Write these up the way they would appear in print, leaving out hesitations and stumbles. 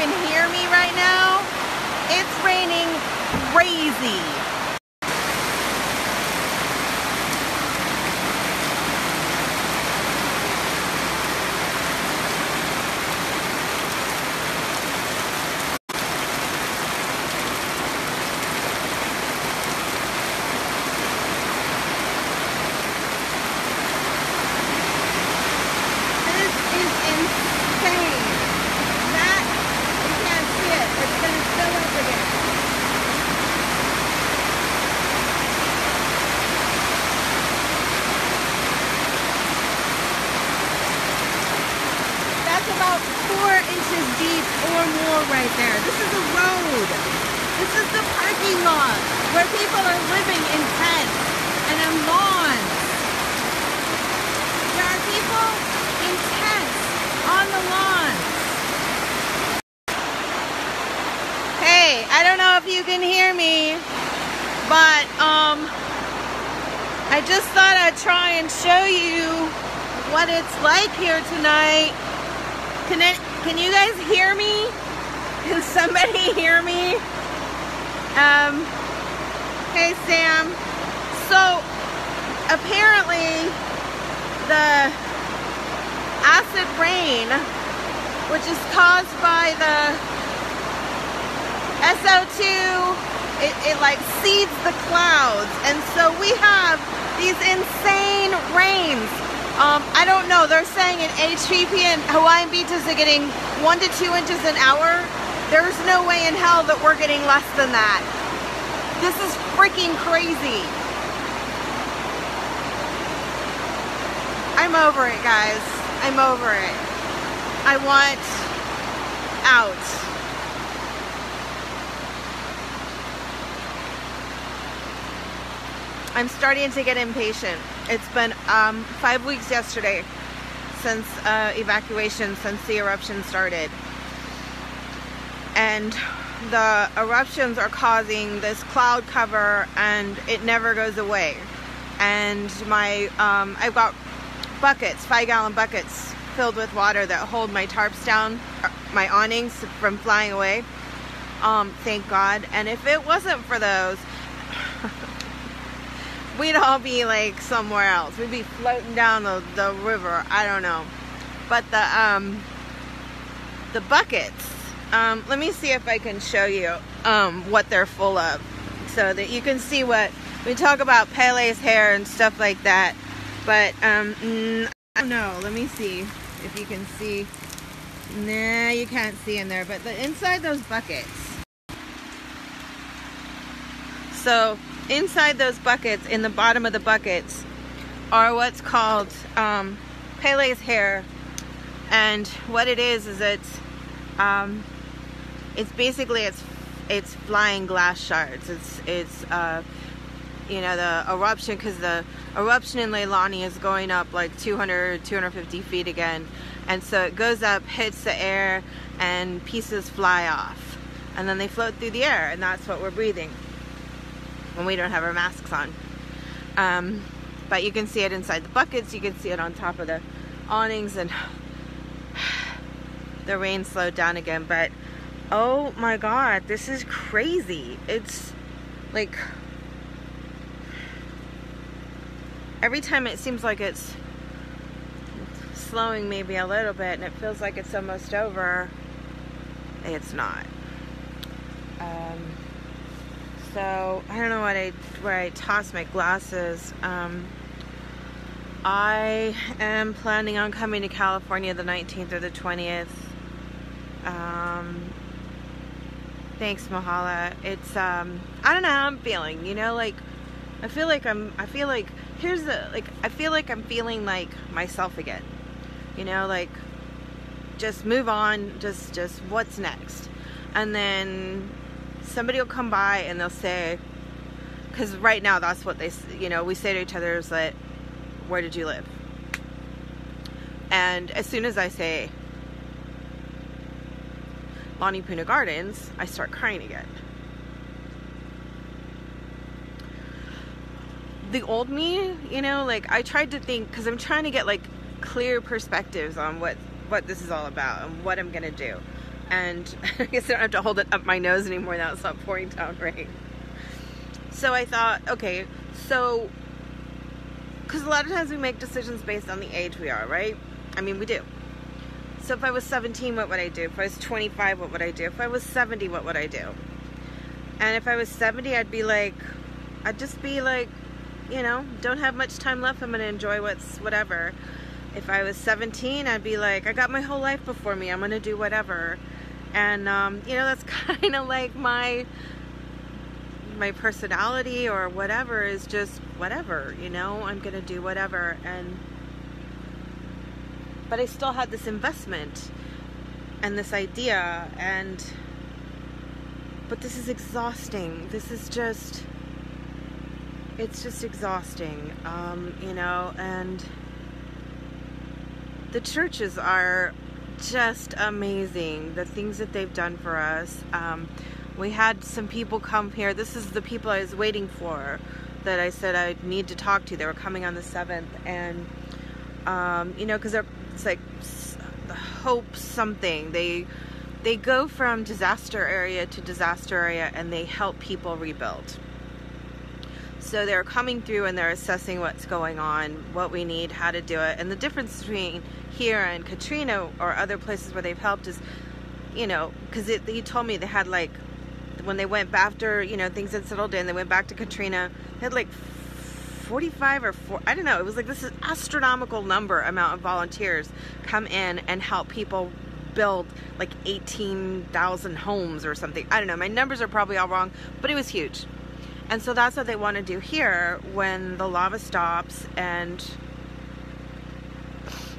can hear me right now. It's raining crazy. About 4 inches deep or more right there. This is a road. This is the parking lot where people are living in tents and on lawns. There are people in tents on the lawn. Hey, I don't know if you can hear me, but I just thought I'd try and show you what it's like here tonight. Can you guys hear me? Can somebody hear me? Hey Sam. So apparently the acid rain, which is caused by the SO2, it like seeds the clouds, and so we have these insane rains. I don't know, they're saying in HPP and Hawaiian beaches are getting 1 to 2 inches an hour. There's no way in hell that we're getting less than that. This is freaking crazy. I'm over it, guys. I'm over it. I want out. I'm starting to get impatient. It's been 5 weeks yesterday since evacuation, since the eruption started. And the eruptions are causing this cloud cover and it never goes away. And my I've got buckets, 5-gallon buckets filled with water that hold my tarps down, my awnings from flying away. Thank God. And if it wasn't for those, we'd all be like somewhere else. We'd be floating down the river. I don't know. But the buckets, let me see if I can show you what they're full of, so that you can see what we talk about. Pele's hair and stuff like that. But I don't know. Let me see if you can see. Nah, you can't see in there. But inside those buckets. So inside those buckets, in the bottom of the buckets, are what's called Pele's hair. And what it is it's basically it's flying glass shards. It's you know, the eruption, because the eruption in Leilani is going up like 250 feet again, and so it goes up, hits the air, and pieces fly off, and then they float through the air, and that's what we're breathing when we don't have our masks on. But you can see it inside the buckets, you can see it on top of the awnings, and the rain slowed down again. But oh my God, this is crazy. It's like every time it seems like it's slowing maybe a little bit and it feels like it's almost over, it's not. So I don't know where I tossed my glasses. I am planning on coming to California the 19th or the 20th. Thanks, Mahala. It's I don't know how I'm feeling, you know, like I feel like I'm feeling like myself again. You know, like just move on, just what's next? And then somebody will come by and they'll say, because right now that's what they, you know, we say to each other is that, where did you live? And as soon as I say Lani Puna Gardens, I start crying again. The old me, you know, like I tried to think, because I'm trying to get like clear perspectives on what this is all about and what I'm gonna do. And I guess I don't have to hold it up my nose anymore now. It's not pouring down rain. So I thought, okay, so, because a lot of times we make decisions based on the age we are, right? I mean, we do. So if I was 17, what would I do? If I was 25, what would I do? If I was 70, what would I do? And if I was 70, I'd just be like, you know, don't have much time left. I'm going to enjoy whatever. If I was 17, I'd be like, I got my whole life before me. I'm going to do whatever. And, you know, that's kind of like my personality or whatever is just whatever, you know, I'm going to do whatever. But I still had this investment and this idea, but this is exhausting. It's just exhausting, you know, and the churches are just amazing. The things that they've done for us. We had some people come here. This is the people I was waiting for that I said I need to talk to. They were coming on the 7th, and you know, because it's like the Hope something. They go from disaster area to disaster area, and they help people rebuild. So they're coming through and they're assessing what's going on, what we need, how to do it. And the difference between here and Katrina or other places where they've helped is, you know, because he told me they had like, when they went back after, you know, things had settled in, they went back to Katrina, they had like 45 or 4, I don't know, it was like this astronomical amount of volunteers come in and help people build like 18,000 homes or something. I don't know, my numbers are probably all wrong, but it was huge. And so that's what they want to do here when the lava stops and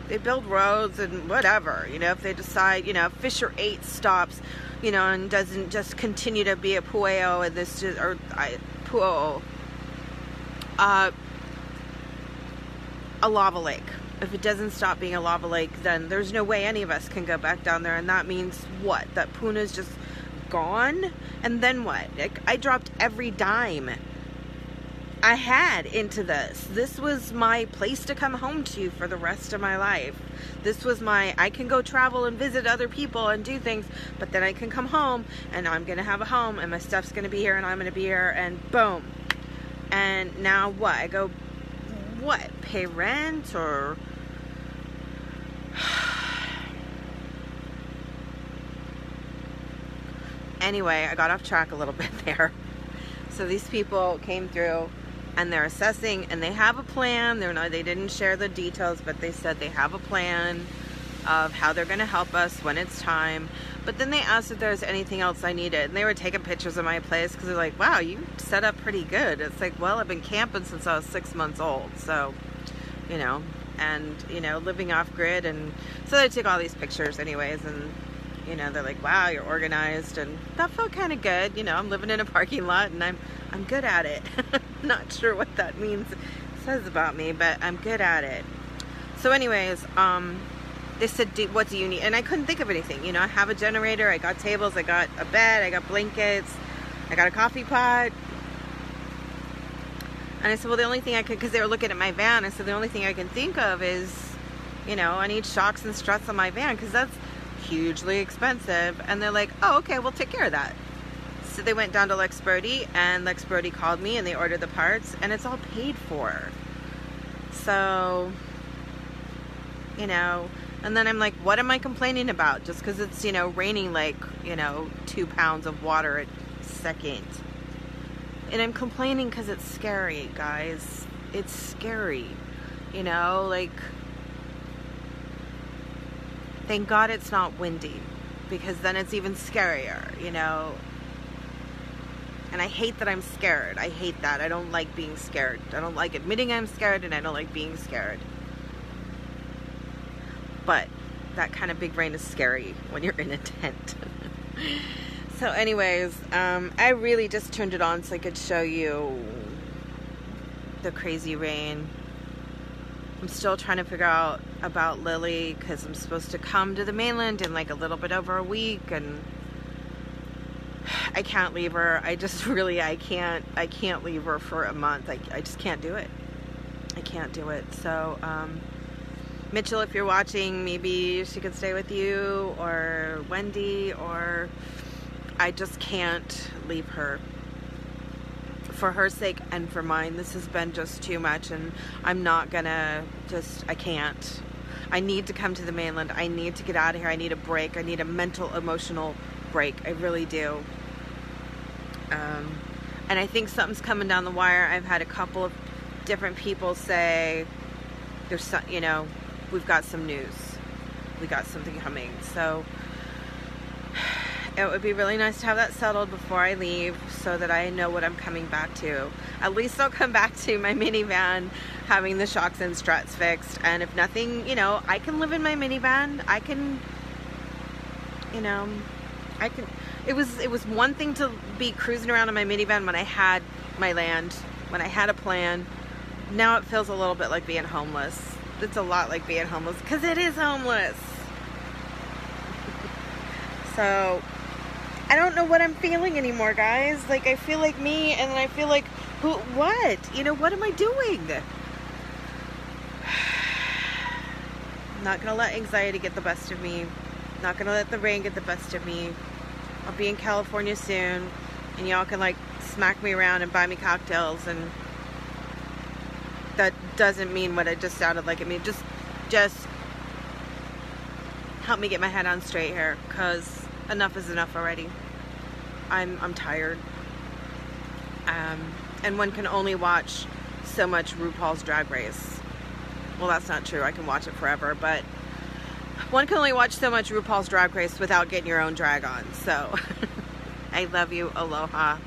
they build roads and whatever, you know, if they decide, you know, Fisher 8 stops, you know, and doesn't just continue to be a Pueo and this just, or Puo, a lava lake. If it doesn't stop being a lava lake, then there's no way any of us can go back down there. And that means what? That Puna's just gone? And then what? I dropped every dime I had into this. This was my place to come home to for the rest of my life. This was I can go travel and visit other people and do things, but then I can come home and I'm going to have a home and my stuff's going to be here and I'm going to be here and boom. And now what? I go, what? Pay rent or... Anyway, I got off track a little bit there. So these people came through and they're assessing and they have a plan. They didn't share the details, but they said they have a plan of how they're going to help us when it's time. But then they asked if there's anything else I needed. And they were taking pictures of my place because they're like, wow, you set up pretty good. It's like, well, I've been camping since I was 6 months old. So, you know, and, you know, living off grid. And so they took all these pictures anyways. And, you know, they're like, wow, you're organized. And that felt kind of good. You know, I'm living in a parking lot and I'm good at it. Not sure what that means, says about me, but I'm good at it. So anyways, they said, what do you need? And I couldn't think of anything. You know, I have a generator, I got tables, I got a bed, I got blankets, I got a coffee pot. And I said, well, the only thing I could, because they were looking at my van, I said, the only thing I can think of is, you know, I need shocks and struts on my van because that's hugely expensive. And they're like, oh, okay, we'll take care of that. So they went down to Lex Brody, and Lex Brody called me and they ordered the parts and it's all paid for. So, you know, and then I'm like, what am I complaining about? Just because it's, you know, raining like, you know, 2 pounds of water a second. And I'm complaining because it's scary, guys. It's scary. You know, like, thank God it's not windy, because then it's even scarier, you know. And I hate that I'm scared. I hate that. I don't like being scared. I don't like admitting I'm scared, and I don't like being scared. But that kind of big rain is scary when you're in a tent. So anyways, I really just turned it on so I could show you the crazy rain. I'm still trying to figure out about Lily because I'm supposed to come to the mainland in like a little bit over a week, and I can't leave her. I just really, I can't leave her for a month. I just can't do it. I can't do it. So, Mitchell, if you're watching, maybe she could stay with you, or Wendy, or I just can't leave her. For her sake and for mine, this has been just too much, and I'm not gonna I can't. I need to come to the mainland. I need to get out of here. I need a break. I need a mental, emotional break. I really do. And I think something's coming down the wire. I've had a couple of different people say, there's some, you know, we've got some news. We got something coming. So it would be really nice to have that settled before I leave, so that I know what I'm coming back to. At least I'll come back to my minivan, having the shocks and struts fixed. And if nothing, you know, I can live in my minivan. I can, you know, I can. It was one thing to be cruising around in my minivan when I had my land, when I had a plan. Now it feels a little bit like being homeless. It's a lot like being homeless, because it is homeless. So I don't know what I'm feeling anymore, guys. Like, I feel like me, and then I feel like, what? You know, what am I doing? I'm not gonna let anxiety get the best of me. Not gonna let the rain get the best of me. I'll be in California soon, and y'all can like smack me around and buy me cocktails, and that doesn't mean what it just sounded like. I mean, just help me get my head on straight here, because enough is enough already. I'm tired. And one can only watch so much RuPaul's Drag Race. Well, that's not true. I can watch it forever, but one can only watch so much RuPaul's Drag Race without getting your own drag on. So I love you. Aloha.